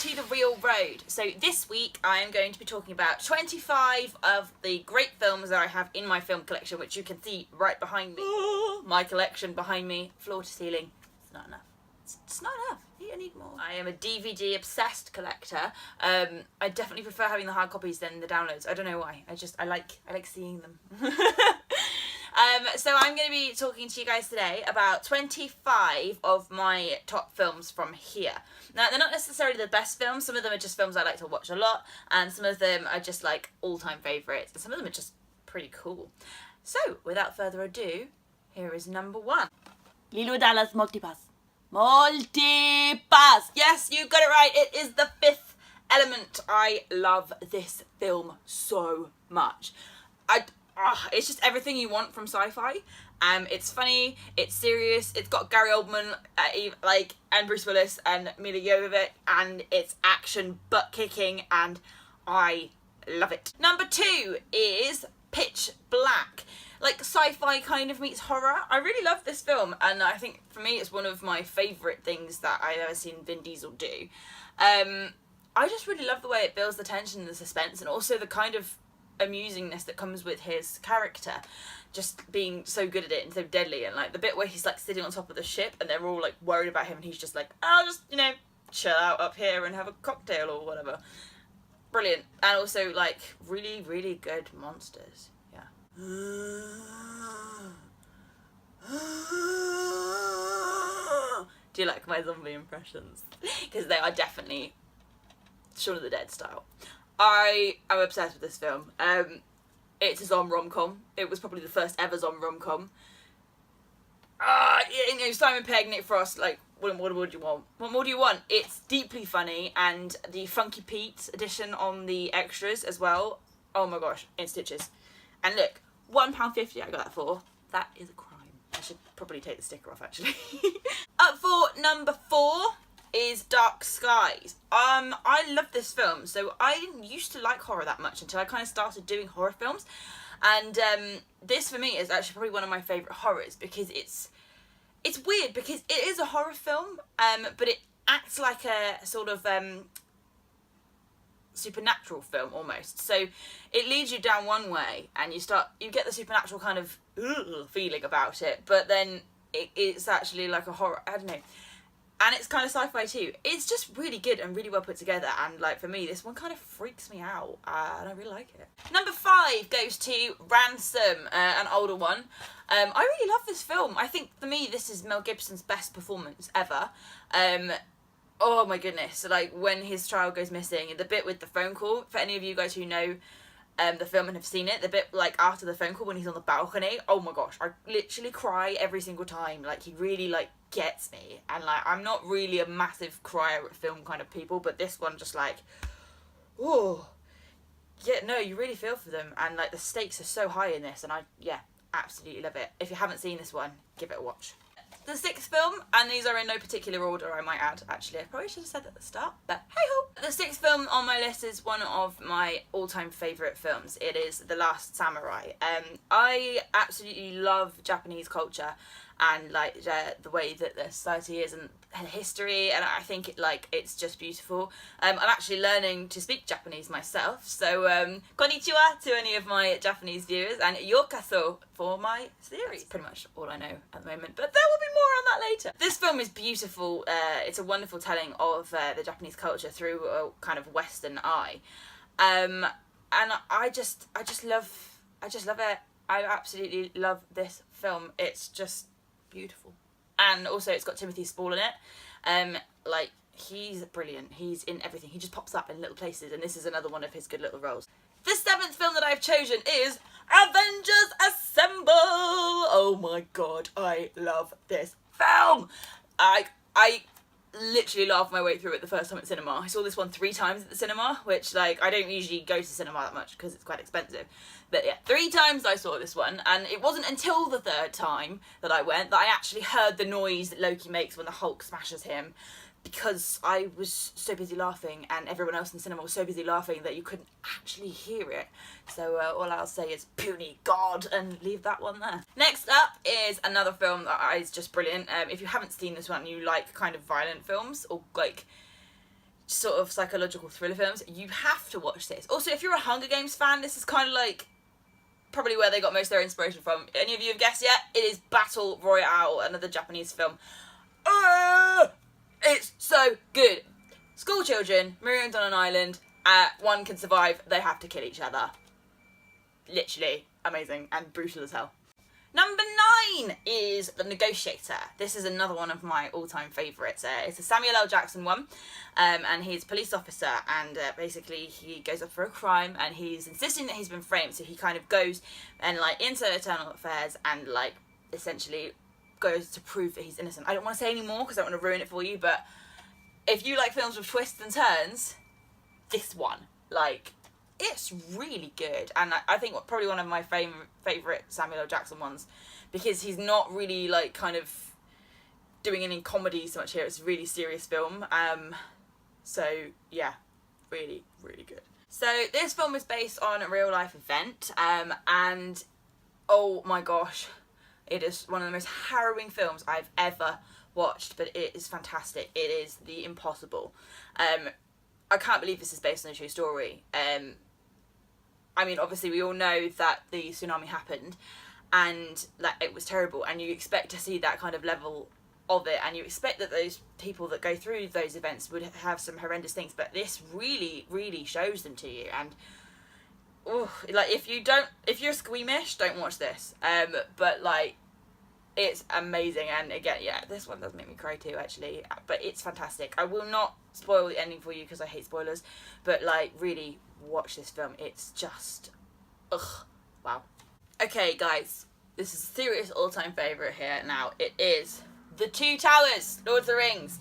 to The Real Road. So this week I am going to be talking about 25 of the great films that I have in my film collection, which you can see right behind me. My collection behind me, floor to ceiling. It's not enough. It's not enough. I need more. I am a DVD obsessed collector. I definitely prefer having the hard copies than the downloads. I don't know why. I like seeing them. So I'm going to be talking to you guys today about 25 of my top films from here. Now, they're not necessarily the best films. Some of them are just films I like to watch a lot, and some of them are just like all-time favourites, and some of them are just pretty cool. So, without further ado, here is number 1. Lilo Dallas Multipass. Multipass! Yes, you got it right. It is The Fifth Element. I love this film so much. It's just everything you want from sci-fi. It's funny, it's serious, it's got Gary Oldman, and Bruce Willis and Mila Jovovich, and it's action, butt kicking, and I love it. Number 2 is Pitch Black. Like sci-fi kind of meets horror. I really love this film, and I think for me it's one of my favourite things that I've ever seen Vin Diesel do. I just really love the way it builds the tension and the suspense, and also the kind of amusingness that comes with his character just being so good at it and so deadly, and like the bit where he's like sitting on top of the ship and they're all like worried about him and he's just like, I'll just, chill out up here and have a cocktail or whatever. Brilliant. And also like really, really good monsters. Yeah. Do you like my zombie impressions? Because they are definitely Shaun of the Dead style. I am obsessed with this film. It's a zombie rom-com. It was probably the first ever zombie rom-com. Simon Pegg, Nick Frost, like, what do you want? What more do you want? It's deeply funny, and the Funky Pete edition on the extras as well. Oh my gosh, in stitches. And look, £1.50 I got that for. That is a crime. I should probably take the sticker off, actually. Up for number 4 is Dark Skies. I love this film. So I didn't used to like horror that much until I kind of started doing horror films, and this for me is actually probably one of my favourite horrors, because it's weird because it is a horror film, but it acts like a sort of supernatural film almost. So it leads you down one way, and you get the supernatural kind of feeling about it, but then it's actually like a horror. I don't know. And it's kind of sci-fi too. It's just really good and really well put together, and like for me this one kind of freaks me out, and I really like it. Number 5 goes to Ransom, an older one. I really love this film. I think for me this is Mel Gibson's best performance ever. Oh my goodness, like when his child goes missing, the bit with the phone call, for any of you guys who know the film and have seen it, the bit like after the phone call when he's on the balcony, oh my gosh, I literally cry every single time. Like he really like gets me, and like I'm not really a massive crier at film kind of people, but this one just like, oh yeah, no, you really feel for them, and like the stakes are so high in this, and I absolutely love it. If you haven't seen this one, give it a watch. The 6th film, and these are in no particular order, I might add, actually. I probably should have said that at the start, but hey-ho! The 6th film on my list is one of my all-time favourite films. It is The Last Samurai. I absolutely love Japanese culture, and like the way that the society is and history, and I think it's just beautiful. I'm actually learning to speak Japanese myself, so konnichiwa to any of my Japanese viewers, and yokaso for my series. That's pretty much all I know at the moment, but there will be more on that later. This film is beautiful. It's a wonderful telling of the Japanese culture through a kind of Western eye, and I just love it. I absolutely love this film. It's just beautiful. And also it's got Timothy Spall in it. Like he's brilliant. He's in everything. He just pops up in little places, and this is another one of his good little roles. The 7th film that I've chosen is Avengers Assemble. Oh my god, I love this film. I literally laughed my way through it the first time at cinema. I saw this one 3 times at the cinema, which like I don't usually go to cinema that much because it's quite expensive, but yeah, 3 times I saw this one, and it wasn't until the 3rd time that I went that I actually heard the noise that Loki makes when the Hulk smashes him, because I was so busy laughing and everyone else in the cinema was so busy laughing that you couldn't actually hear it. So all I'll say is puny god, and leave that one there. Next up is another film that is just brilliant. If you haven't seen this one, you like kind of violent films, or like sort of psychological thriller films, you have to watch this. Also, if you're a Hunger Games fan, this is kind of like probably where they got most of their inspiration from. Any of you have guessed yet? It is Battle Royale, another Japanese film. It's so good. School children, marooned on an island, one can survive, they have to kill each other. Literally amazing and brutal as hell. Number 9 is The Negotiator. This is another one of my all-time favourites. It's a Samuel L. Jackson one, and he's a police officer, and basically he goes up for a crime, and he's insisting that he's been framed, so he kind of goes and like into internal affairs and like essentially goes to prove that he's innocent. I don't want to say any more because I don't want to ruin it for you, but if you like films with twists and turns, this one, like, it's really good, and I think probably one of my favourite Samuel L. Jackson ones, because he's not really like kind of doing any comedy so much here. It's a really serious film. So yeah, really, really good. So this film is based on a real life event, and oh my gosh, it is one of the most harrowing films I've ever watched, but it is fantastic. It is The Impossible. I can't believe this is based on a true story. I mean, obviously we all know that the tsunami happened and like it was terrible, and you expect to see that kind of level of it, and you expect that those people that go through those events would have some horrendous things, but this really, really shows them to you. And like if you're squeamish, don't watch this. But like, it's amazing, and again, yeah, this one does make me cry too, actually, but it's fantastic. I will not spoil the ending for you because I hate spoilers, but like, really watch this film. It's just, wow. Okay, guys, this is a serious all-time favourite here now. It is The Two Towers, Lord of the Rings.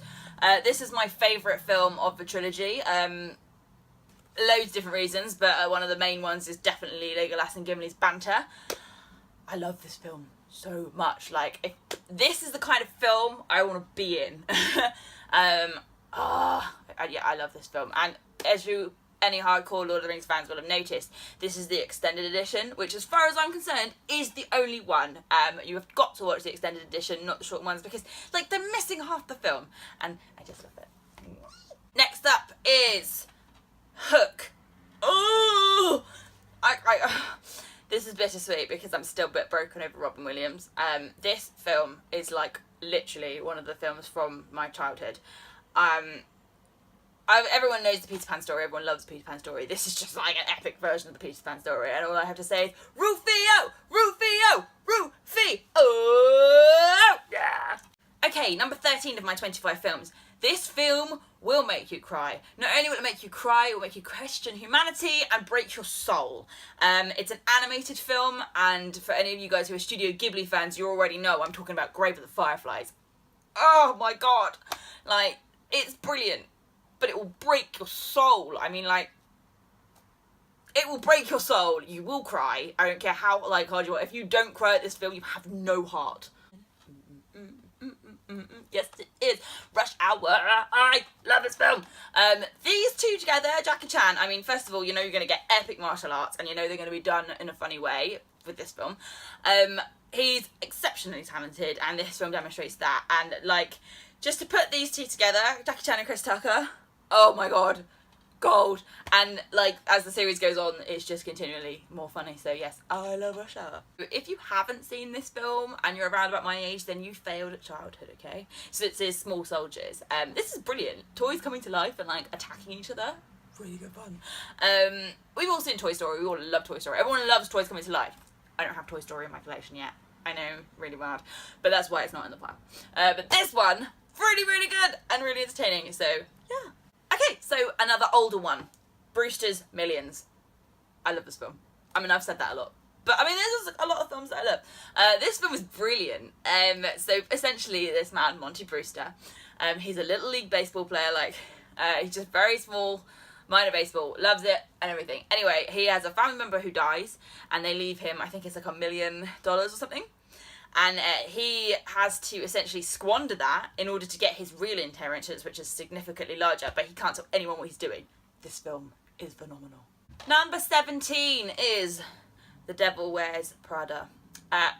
This is my favourite film of the trilogy. Loads of different reasons, but one of the main ones is definitely Legolas and Gimli's banter. I love this film so much. Like, if this is the kind of film I want to be in. Yeah, I love this film, and as any hardcore Lord of the Rings fans will have noticed, this is the extended edition, which as far as I'm concerned is the only one. You have got to watch the extended edition, not the short ones, because like they're missing half the film, and I just love it. Next up is Hook. Oh, this is bittersweet because I'm still a bit broken over Robin Williams. This film is like literally one of the films from my childhood. Everyone knows the Peter Pan story, everyone loves the Peter Pan story. This is just like an epic version of the Peter Pan story, and all I have to say is, Rufio! Rufio! Rufio! Yeah! Okay, number 13 of my 25 films. This film will make you cry. Not only will it make you cry, it will make you question humanity and break your soul. It's an animated film, and for any of you guys who are Studio Ghibli fans, you already know I'm talking about Grave of the Fireflies. Oh my god! Like, it's brilliant, but it will break your soul. I mean, like, it will break your soul. You will cry. I don't care how like hard you are. If you don't cry at this film, you have no heart. Yes, it is. Rush Hour. I love this film. These two together, Jackie Chan. I mean, first of all, you know you're going to get epic martial arts, and you know they're going to be done in a funny way with this film. He's exceptionally talented, and this film demonstrates that. And like, just to put these two together, Jackie Chan and Chris Tucker, oh my god, gold. And like, as the series goes on, it's just continually more funny. So yes, I love Rush Hour. If you haven't seen this film and you're around about my age, then you failed at childhood, okay? So it says Small Soldiers. This is brilliant. Toys coming to life and like attacking each other. Really good fun. We've all seen Toy Story. We all love Toy Story. Everyone loves toys coming to life. I don't have Toy Story in my collection yet. I know, really bad. But that's why it's not in the pile. But this one, really, really good and really entertaining. So yeah. Okay, so another older one, Brewster's Millions. I love this film. I mean, I've said that a lot, but I mean, there's a lot of films that I love. This film is brilliant. So essentially, this man, Monty Brewster, he's a little league baseball player. Like, he's just very small, minor baseball, loves it and everything. Anyway, he has a family member who dies, and they leave him, I think it's like $1 million or something. And he has to essentially squander that in order to get his real inheritance, which is significantly larger, but he can't tell anyone what he's doing. This film is phenomenal. Number 17 is The Devil Wears Prada.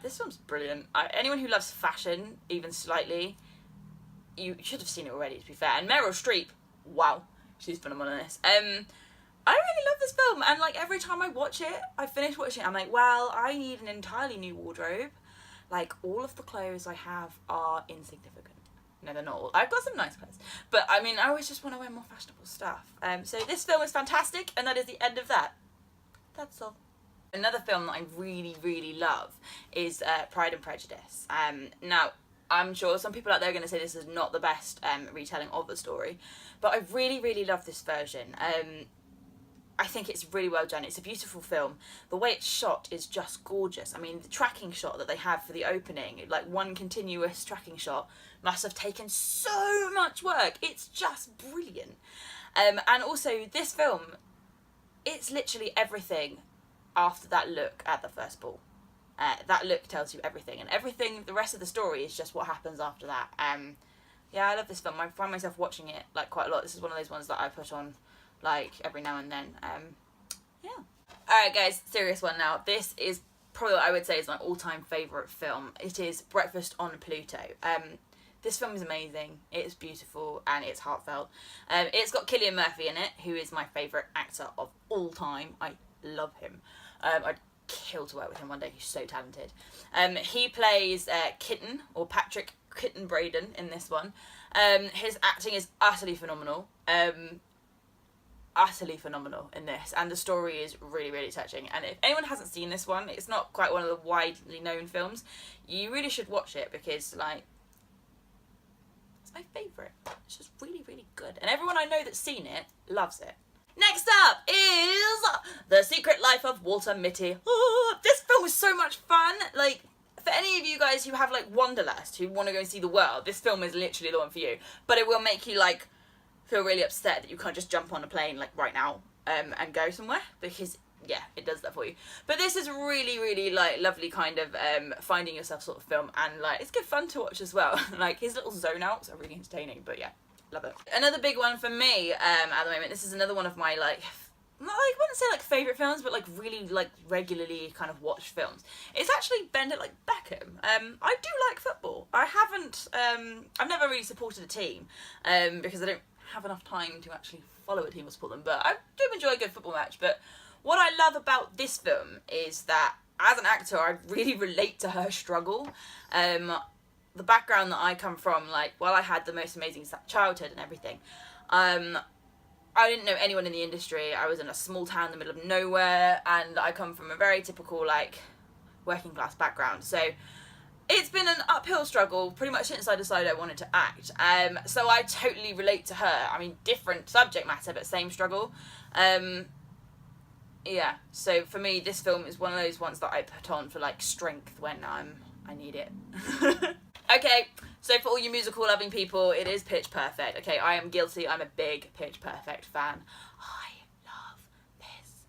This film's brilliant. Anyone who loves fashion, even slightly, you should have seen it already, to be fair. And Meryl Streep, wow. She's phenomenal in this. I really love this film, and like every time I watch it, I finish watching it, I'm like, well, I need an entirely new wardrobe. Like, all of the clothes I have are insignificant. No, they're not all. I've got some nice clothes. But, I mean, I always just want to wear more fashionable stuff. So this film is fantastic, and that is the end of that. That's all. Another film that I really, really love is Pride and Prejudice. Now, I'm sure some people out there are going to say this is not the best retelling of the story, but I really, really love this version. I think it's really well done. It's a beautiful film. The way it's shot is just gorgeous. I mean, the tracking shot that they have for the opening, like one continuous tracking shot, must have taken so much work. It's just brilliant. And also, this film, it's literally everything after that look at the first ball. That look tells you everything. And everything, the rest of the story is just what happens after that. Yeah, I love this film. I find myself watching it like quite a lot. This is one of those ones that I put on like every now and then. Yeah. Alright guys, serious one now. This is probably what I would say is my all-time favourite film. It is Breakfast on Pluto. This film is amazing, it's beautiful, and it's heartfelt. It's got Cillian Murphy in it, who is my favourite actor of all time. I love him. I'd kill to work with him one day, he's so talented. He plays Kitten, or Patrick Kitten Braden in this one. His acting is utterly phenomenal. Utterly phenomenal in this, and the story is really, really touching. And if anyone hasn't seen this one, it's not quite one of the widely known films, you really should watch it, because like, it's my favourite. It's just really, really good, and everyone I know that's seen it loves it. Next up is The Secret Life of Walter Mitty. Oh, this film was so much fun. Like, for any of you guys who have like wanderlust, who want to go and see the world, this film is literally the one for you. But it will make you like feel really upset that you can't just jump on a plane like right now and go somewhere, because yeah, it does that for you. But this is really, really like lovely kind of finding yourself sort of film, and like it's good fun to watch as well. Like his little zone outs are really entertaining, but yeah, love it. Another big one for me at the moment, this is another one of my like, not, I wouldn't say like favourite films, but like really like regularly kind of watched films. It's actually Bend It Like Beckham. I do like football. I haven't, I've never really supported a team because I don't have enough time to actually follow a team or support them, but I do enjoy a good football match. But what I love about this film is that as an actor, I really relate to her struggle. The background that I come from, like, while I had the most amazing childhood and everything, I didn't know anyone in the industry. I was in a small town in the middle of nowhere, and I come from a very typical like working class background, so it's been an uphill struggle pretty much since I decided I wanted to act. So I totally relate to her. I mean, different subject matter, but same struggle. Yeah, so for me, this film is one of those ones that I put on for like strength when I need it. Okay, so for all you musical loving people, it is Pitch Perfect. Okay, I am guilty. I'm a big Pitch Perfect fan. I love this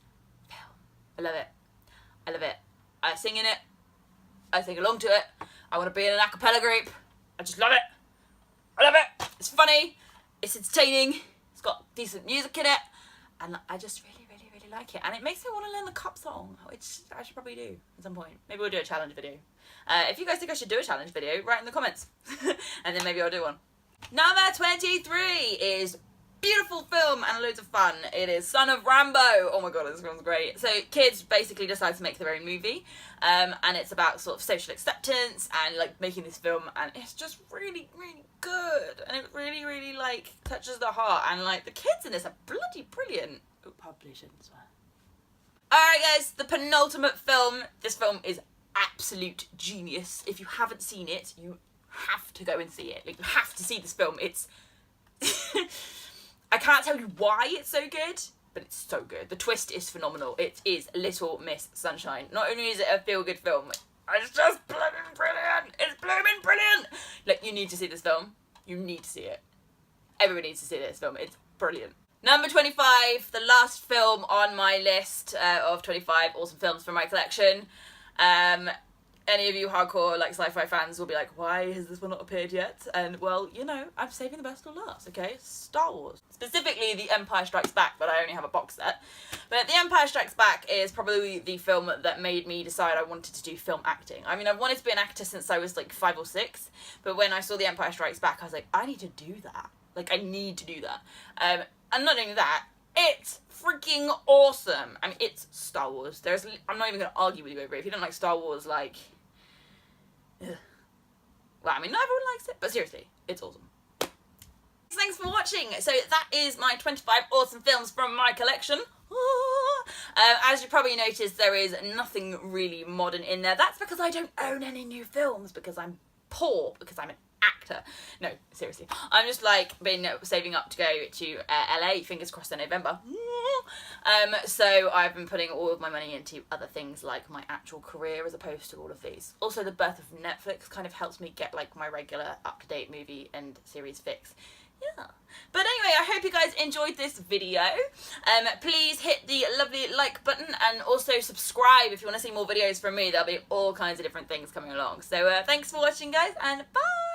film. I love it. I love it. I sing in it. I sing along to it. I want to be in an a cappella group. I just love it. I love it. It's funny. It's entertaining. It's got decent music in it. And I just really, really, really like it. And it makes me want to learn the Cup song, which I should probably do at some point. Maybe we'll do a challenge video. If you guys think I should do a challenge video, write in the comments. And then maybe I'll do one. Number 23 is beautiful film and loads of fun. It is Son of Rambo. Oh my god, this film's great. So kids basically decide to make their own movie, and it's about sort of social acceptance and like making this film, and it's just really, really good, and it really, really like touches the heart, and like the kids in this are bloody brilliant. Oh, probably shouldn't swear. Alright guys, the penultimate film. This film is absolute genius. If you haven't seen it, you have to go and see it. Like, you have to see this film. It's I can't tell you why it's so good, but it's so good. The twist is phenomenal. It is Little Miss Sunshine. Not only is it a feel-good film, it's just blooming brilliant. It's blooming brilliant. Like, you need to see this film. You need to see it. Everybody needs to see this film. It's brilliant. Number 25, the last film on my list of 25 awesome films from my collection. Any of you hardcore like sci-fi fans will be like, why has this one not appeared yet? And well, you know, I'm saving the best till last, okay? Star Wars. Specifically The Empire Strikes Back, but I only have a box set. But The Empire Strikes Back is probably the film that made me decide I wanted to do film acting. I mean, I've wanted to be an actor since I was like 5 or 6, but when I saw The Empire Strikes Back, I was like, I need to do that. Like, I need to do that. And not only that, it's freaking awesome. I mean, it's Star Wars. I'm not even going to argue with you over it. If you don't like Star Wars, like... Ugh. Well, I mean, not everyone likes it, but seriously, it's awesome. Thanks for watching. So that is my 25 awesome films from my collection. As you probably noticed, there is nothing really modern in there. That's because I don't own any new films, because I'm poor, because I'm an actor. No, seriously. I'm just like been saving up to go to LA, fingers crossed in November. So I've been putting all of my money into other things like my actual career as opposed to all of these. Also, the birth of Netflix kind of helps me get like my regular up-to-date movie and series fix. Yeah. But anyway, I hope you guys enjoyed this video. Please hit the lovely like button and also subscribe if you want to see more videos from me. There'll be all kinds of different things coming along. So thanks for watching, guys, and bye!